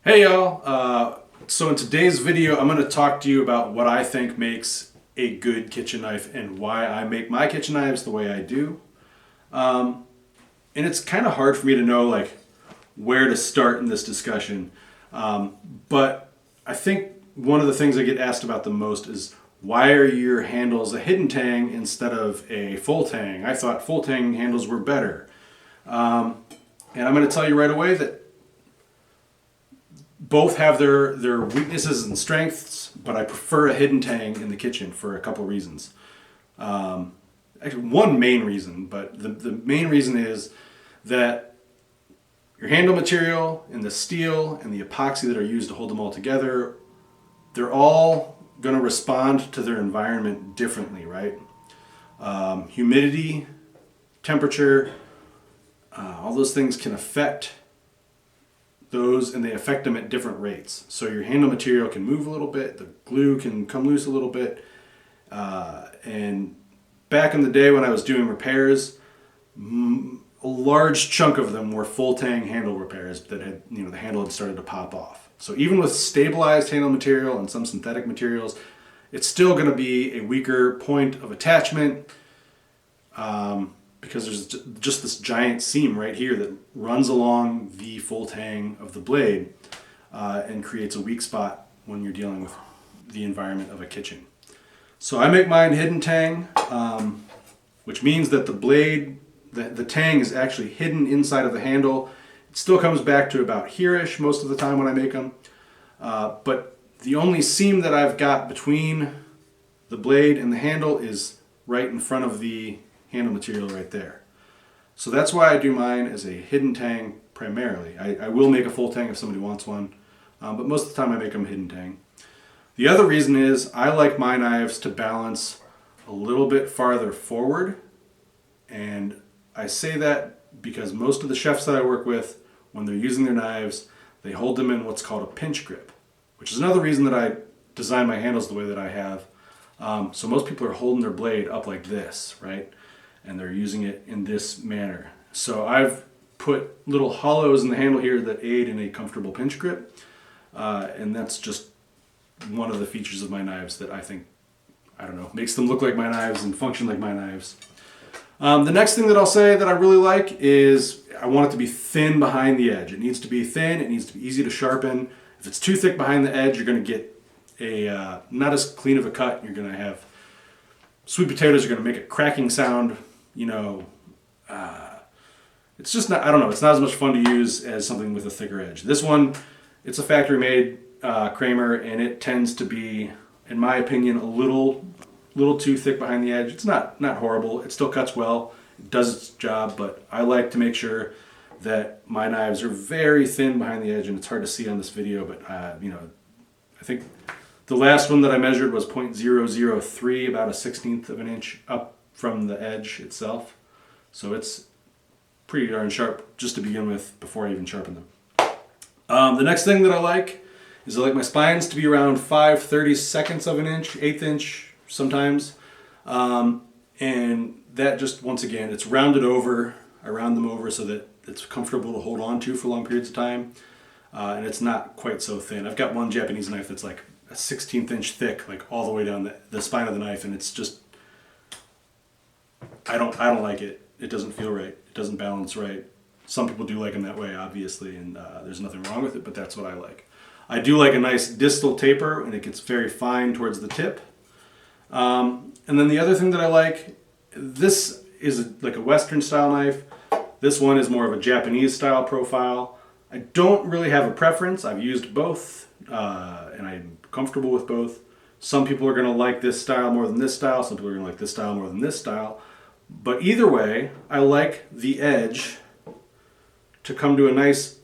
Hey y'all, so in today's video I'm going to talk to you about what I think makes a good kitchen knife and why I make my kitchen knives the way I do. And it's kind of hard for me to know like where to start in this discussion, but I think one of the things I get asked about the most is why are your handles a hidden tang instead of a full tang? I thought full tang handles were better. And I'm going to tell you right away that both have their weaknesses and strengths, but I prefer a hidden tang in the kitchen for a couple reasons. Actually, one main reason, but the main reason is that your handle material and the steel and the epoxy that are used to hold them all together, they're all going to respond to their environment differently, right? Humidity, temperature, all those things can affect those, and they affect them at different rates. So your handle material can move a little bit, the glue can come loose a little bit, and back in the day when I was doing repairs, a large chunk of them were full tang handle repairs that had, the handle had started to pop off. So even with stabilized handle material and some synthetic materials, it's still going to be a weaker point of attachment, because there's just this giant seam right here that runs along the full tang of the blade, and creates a weak spot when you're dealing with the environment of a kitchen. So I make mine hidden tang, which means that the blade, the tang is actually hidden inside of the handle. It still comes back to about here-ish most of the time when I make them, but the only seam that I've got between the blade and the handle is right in front of the handle material right there. So that's why I do mine as a hidden tang primarily. I will make a full tang if somebody wants one, but most of the time I make them hidden tang. The other reason is I like my knives to balance a little bit farther forward, and I say that because most of the chefs that I work with, when they're using their knives, they hold them in what's called a pinch grip, which is another reason that I design my handles the way that I have. So most people are holding their blade up like this, right? And they're using it in this manner. So I've put little hollows in the handle here that aid in a comfortable pinch grip, and that's just one of the features of my knives that I think, makes them look like my knives and function like my knives. The next thing that I'll say that I really like is I want it to be thin behind the edge. It needs to be thin, it needs to be easy to sharpen. If it's too thick behind the edge, you're going to get a not as clean of a cut. You're going to have sweet potatoes are going to make a cracking sound. It's just not, it's not as much fun to use as something with a thicker edge. This one, it's a factory made Kramer, and it tends to be, in my opinion, a little too thick behind the edge. It's not horrible. It still cuts well. It does its job, but I like to make sure that my knives are very thin behind the edge, and it's hard to see on this video, but I think the last one that I measured was 0.003, about a 1/16 of an inch up from the edge itself. So it's pretty darn sharp just to begin with before I even sharpen them. The next thing that I like is I like my spines to be around 5/32 of an inch, 1/8 inch sometimes. And that just, once again, it's rounded over. I round them over so that it's comfortable to hold on to for long periods of time. And it's not quite so thin. I've got one Japanese knife that's like a 1/16 inch thick, like all the way down the spine of the knife, and it's just, I don't like it. It doesn't feel right. It doesn't balance right. Some people do like them that way, obviously, and there's nothing wrong with it, but that's what I like. I do like a nice distal taper, and it gets very fine towards the tip. And then the other thing that I like, this is like a Western style knife. This one is more of a Japanese style profile. I don't really have a preference. I've used both, and I'm comfortable with both. Some people are going to like this style more than this style. Some people are going to like this style more than this style. But either way, I like the edge to come to a nice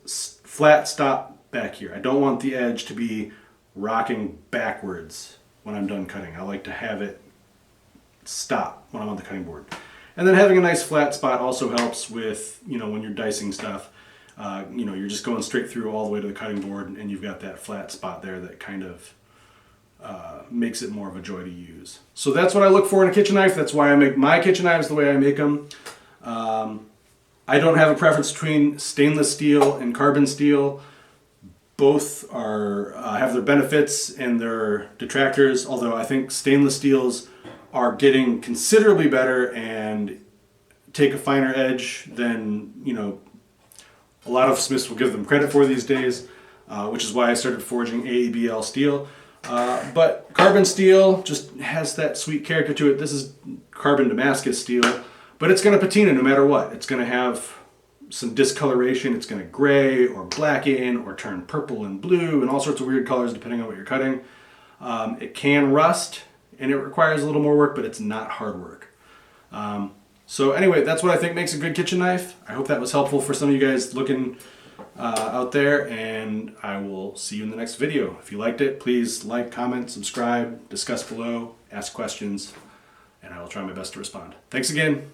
flat stop back here. I don't want the edge to be rocking backwards when I'm done cutting. I like to have it stop when I'm on the cutting board. And then having a nice flat spot also helps with, when you're dicing stuff. You're just going straight through all the way to the cutting board, and you've got that flat spot there that kind of makes it more of a joy to use. So that's what I look for in a kitchen knife. That's why I make my kitchen knives the way I make them. I don't have a preference between stainless steel and carbon steel. both are have their benefits and their detractors, although I think stainless steels are getting considerably better and take a finer edge than, a lot of smiths will give them credit for these days, which is why I started forging AEBL steel. But carbon steel just has that sweet character to it. This is carbon Damascus steel, but it's going to patina no matter what. It's going to have some discoloration. It's going to gray or blacken or turn purple and blue and all sorts of weird colors depending on what you're cutting. It can rust and it requires a little more work, but it's not hard work. So anyway, that's what I think makes a good kitchen knife. I hope that was helpful for some of you guys looking out there, and I will see you in the next video. If you liked it, please like, comment, subscribe, discuss below, ask questions, and I will try my best to respond. Thanks again.